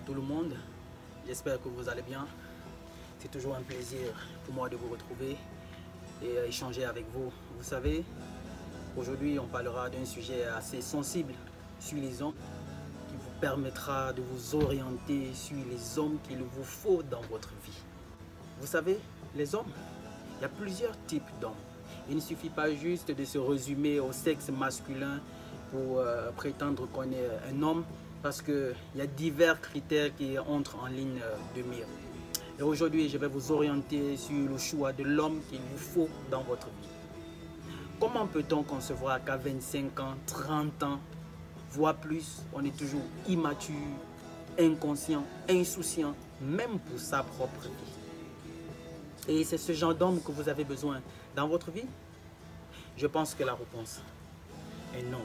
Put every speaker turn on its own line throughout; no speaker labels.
tout le monde, j'espère que vous allez bien. C'est toujours un plaisir pour moi de vous retrouver et échanger avec vous. Vous savez, aujourd'hui on parlera d'un sujet assez sensible sur les hommes qui vous permettra de vous orienter sur les hommes qu'il vous faut dans votre vie. Vous savez, les hommes, il y a plusieurs types d'hommes. Il ne suffit pas juste de se résumer au sexe masculin pour prétendre qu'on est un homme, parce qu'il y a divers critères qui entrent en ligne de mire. Et aujourd'hui, je vais vous orienter sur le choix de l'homme qu'il vous faut dans votre vie. Comment peut-on concevoir qu'à 25 ans, 30 ans, voire plus, on est toujours immature, inconscient, insouciant, même pour sa propre vie? Et c'est ce genre d'homme que vous avez besoin dans votre vie? Je pense que la réponse est non.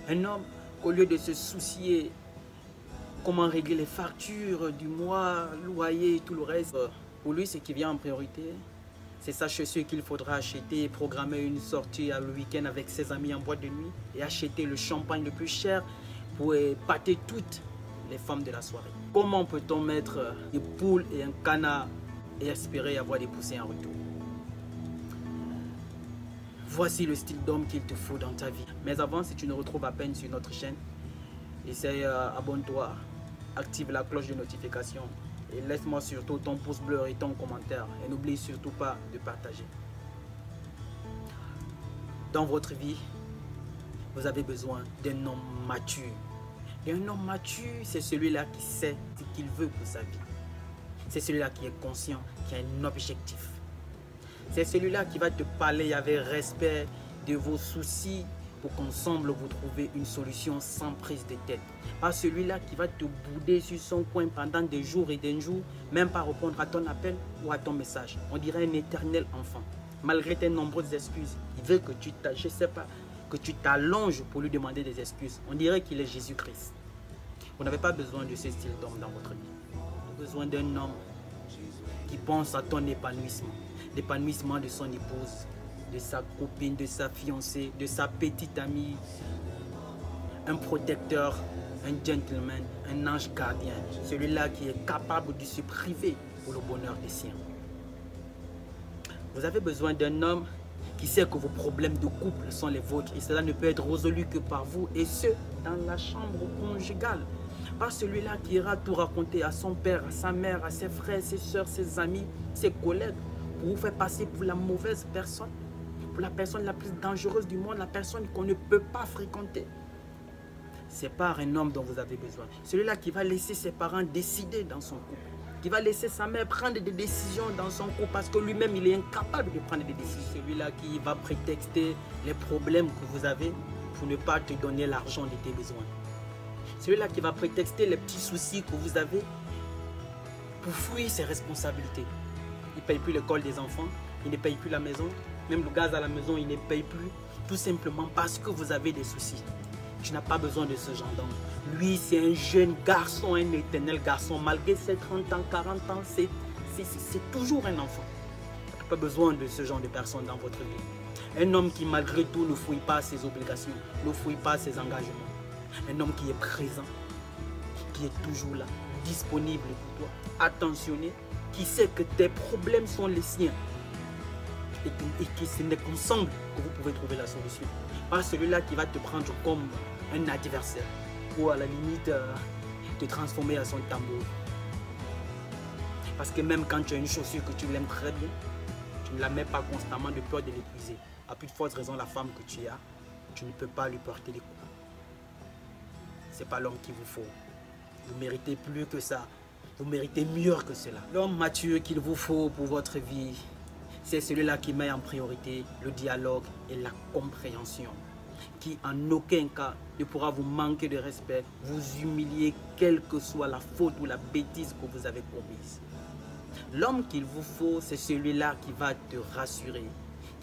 Un homme, au lieu de se soucier comment régler les factures du mois, loyer et tout le reste, pour lui, ce qui vient en priorité, c'est sa chaussure qu'il faudra acheter, programmer une sortie le week-end avec ses amis en boîte de nuit et acheter le champagne le plus cher pour épater toutes les femmes de la soirée. Comment peut-on mettre des poules et un canard et espérer avoir des poussins en retour? Voici le style d'homme qu'il te faut dans ta vie. Mais avant, si tu nous retrouves à peine sur notre chaîne, essaye, abonne-toi, active la cloche de notification et laisse-moi surtout ton pouce bleu et ton commentaire. Et n'oublie surtout pas de partager. Dans votre vie, vous avez besoin d'un homme mature. Et un homme mature, c'est celui-là qui sait ce qu'il veut pour sa vie. C'est celui-là qui est conscient, qui a un objectif. C'est celui-là qui va te parler avec respect de vos soucis pour qu'ensemble vous trouviez une solution sans prise de tête. Pas celui-là qui va te bouder sur son coin pendant des jours et des jours, même pas répondre à ton appel ou à ton message. On dirait un éternel enfant. Malgré tes nombreuses excuses, il veut que tu t'allonges pour lui demander des excuses. On dirait qu'il est Jésus-Christ. Vous n'avez pas besoin de ce style d'homme dans votre vie. Vous avez besoin d'un homme qui pense à ton épanouissement. L'épanouissement de son épouse, de sa copine, de sa fiancée, de sa petite amie. Un protecteur, un gentleman, un ange gardien. Celui-là qui est capable de se priver pour le bonheur des siens. Vous avez besoin d'un homme qui sait que vos problèmes de couple sont les vôtres et cela ne peut être résolu que par vous, et ce, dans la chambre conjugale. Pas celui-là qui ira tout raconter à son père, à sa mère, à ses frères, ses soeurs, ses amis, ses collègues, pour vous faire passer pour la mauvaise personne, pour la personne la plus dangereuse du monde, la personne qu'on ne peut pas fréquenter. C'est pas un homme dont vous avez besoin. Celui-là qui va laisser ses parents décider dans son couple, qui va laisser sa mère prendre des décisions dans son couple parce que lui-même il est incapable de prendre des décisions. Celui-là qui va prétexter les problèmes que vous avez pour ne pas te donner l'argent de tes besoins. Celui-là qui va prétexter les petits soucis que vous avez pour fuir ses responsabilités. Il ne paye plus l'école des enfants, il ne paye plus la maison, même le gaz à la maison, il ne paye plus, tout simplement parce que vous avez des soucis. Tu n'as pas besoin de ce genre d'homme. Lui, c'est un jeune garçon, un éternel garçon. Malgré ses 30 ans, 40 ans, c'est toujours un enfant. Tu n'as pas besoin de ce genre de personne dans votre vie. Un homme qui, malgré tout, ne fouille pas ses obligations, ne fouille pas ses engagements. Un homme qui est présent, qui est toujours là, disponible pour toi, attentionné, qui sait que tes problèmes sont les siens et que ce n'est qu'ensemble que vous pouvez trouver la solution. Pas celui-là qui va te prendre comme un adversaire ou à la limite te transformer à son tambour. Parce que même quand tu as une chaussure que tu l'aimes très bien, tu ne la mets pas constamment de peur de l'épuiser. À plus de forte raison, la femme que tu as, tu ne peux pas lui porter les coups. Ce n'est pas l'homme qu'il vous faut. Vous méritez plus que ça. Vous méritez mieux que cela. L'homme mature qu'il vous faut pour votre vie, c'est celui-là qui met en priorité le dialogue et la compréhension. Qui en aucun cas ne pourra vous manquer de respect, vous humilier, quelle que soit la faute ou la bêtise que vous avez commise. L'homme qu'il vous faut, c'est celui-là qui va te rassurer,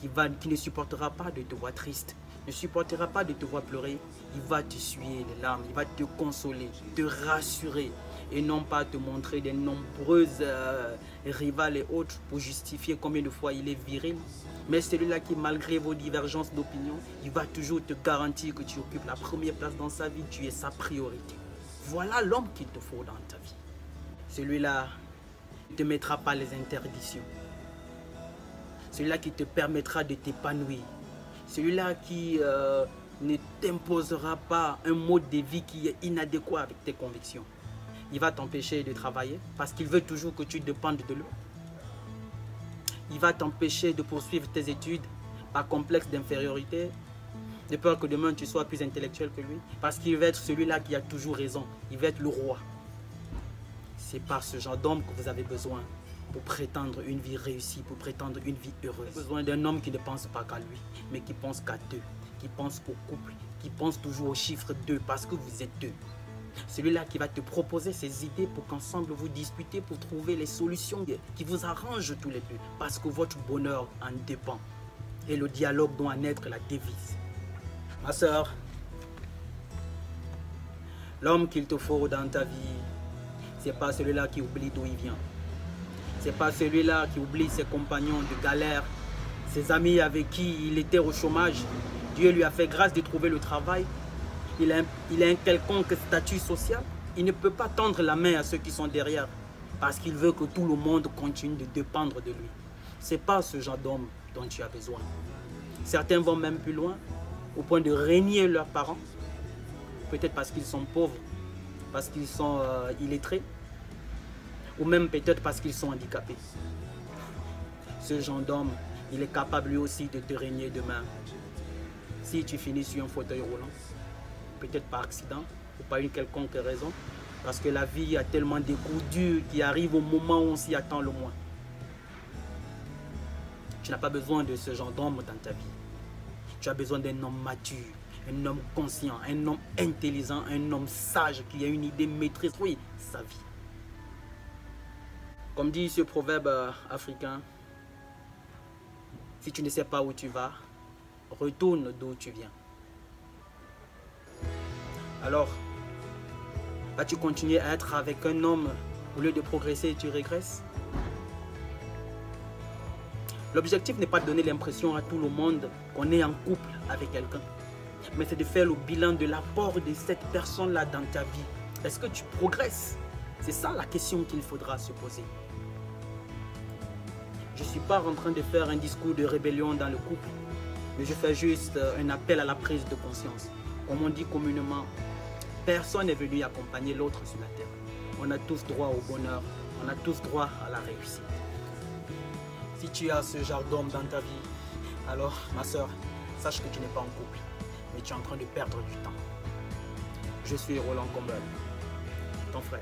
qui ne supportera pas de te voir triste, ne supportera pas de te voir pleurer. Il va t'essuyer les larmes, il va te consoler, te rassurer et non pas te montrer des nombreuses rivales et autres pour justifier combien de fois il est viril. Mais celui-là qui, malgré vos divergences d'opinion, il va toujours te garantir que tu occupes la première place dans sa vie, tu es sa priorité. Voilà l'homme qu'il te faut dans ta vie. Celui-là ne te mettra pas les interdictions. Celui-là qui te permettra de t'épanouir. Celui-là qui ne t'imposera pas un mode de vie qui est inadéquat avec tes convictions. Il va t'empêcher de travailler parce qu'il veut toujours que tu dépendes de lui. Il va t'empêcher de poursuivre tes études par complexe d'infériorité, de peur que demain tu sois plus intellectuel que lui, parce qu'il va être celui-là qui a toujours raison. Il va être le roi. C'est par ce genre d'homme que vous avez besoin pour prétendre une vie réussie, pour prétendre une vie heureuse. Vous avez besoin d'un homme qui ne pense pas qu'à lui, mais qui pense qu'à deux, qui pense au couple, qui pense toujours au chiffre 2, parce que vous êtes deux. Celui-là qui va te proposer ses idées pour qu'ensemble vous discutez, pour trouver les solutions qui vous arrangent tous les deux, parce que votre bonheur en dépend. Et le dialogue doit en être la devise. Ma soeur, l'homme qu'il te faut dans ta vie, c'est pas celui-là qui oublie d'où il vient. C'est pas celui-là qui oublie ses compagnons de galère, ses amis avec qui il était au chômage. Dieu lui a fait grâce de trouver le travail. Il a un quelconque statut social. Il ne peut pas tendre la main à ceux qui sont derrière parce qu'il veut que tout le monde continue de dépendre de lui. Ce n'est pas ce genre d'homme dont tu as besoin. Certains vont même plus loin, au point de régner leurs parents, peut-être parce qu'ils sont pauvres, parce qu'ils sont illettrés, ou même peut-être parce qu'ils sont handicapés. Ce genre d'homme, il est capable lui aussi de te régner demain. Si tu finis sur un fauteuil roulant, peut-être par accident ou par une quelconque raison, parce que la vie a tellement de coups durs qui arrivent au moment où on s'y attend le moins. Tu n'as pas besoin de ce genre d'homme dans ta vie. Tu as besoin d'un homme mature, un homme conscient, un homme intelligent, un homme sage qui a une idée maîtrise, oui, sa vie. Comme dit ce proverbe africain, si tu ne sais pas où tu vas, retourne d'où tu viens. Alors, vas-tu continuer à être avec un homme au lieu de progresser, tu régresses? L'objectif n'est pas de donner l'impression à tout le monde qu'on est en couple avec quelqu'un, mais c'est de faire le bilan de l'apport de cette personne-là dans ta vie. Est-ce que tu progresses? C'est ça la question qu'il faudra se poser. Je ne suis pas en train de faire un discours de rébellion dans le couple, mais je fais juste un appel à la prise de conscience. Comme on dit communément, personne n'est venu accompagner l'autre sur la terre. On a tous droit au bonheur, on a tous droit à la réussite. Si tu as ce genre d'homme dans ta vie, alors ma soeur, sache que tu n'es pas en couple, mais tu es en train de perdre du temps. Je suis Roland Combal, ton frère.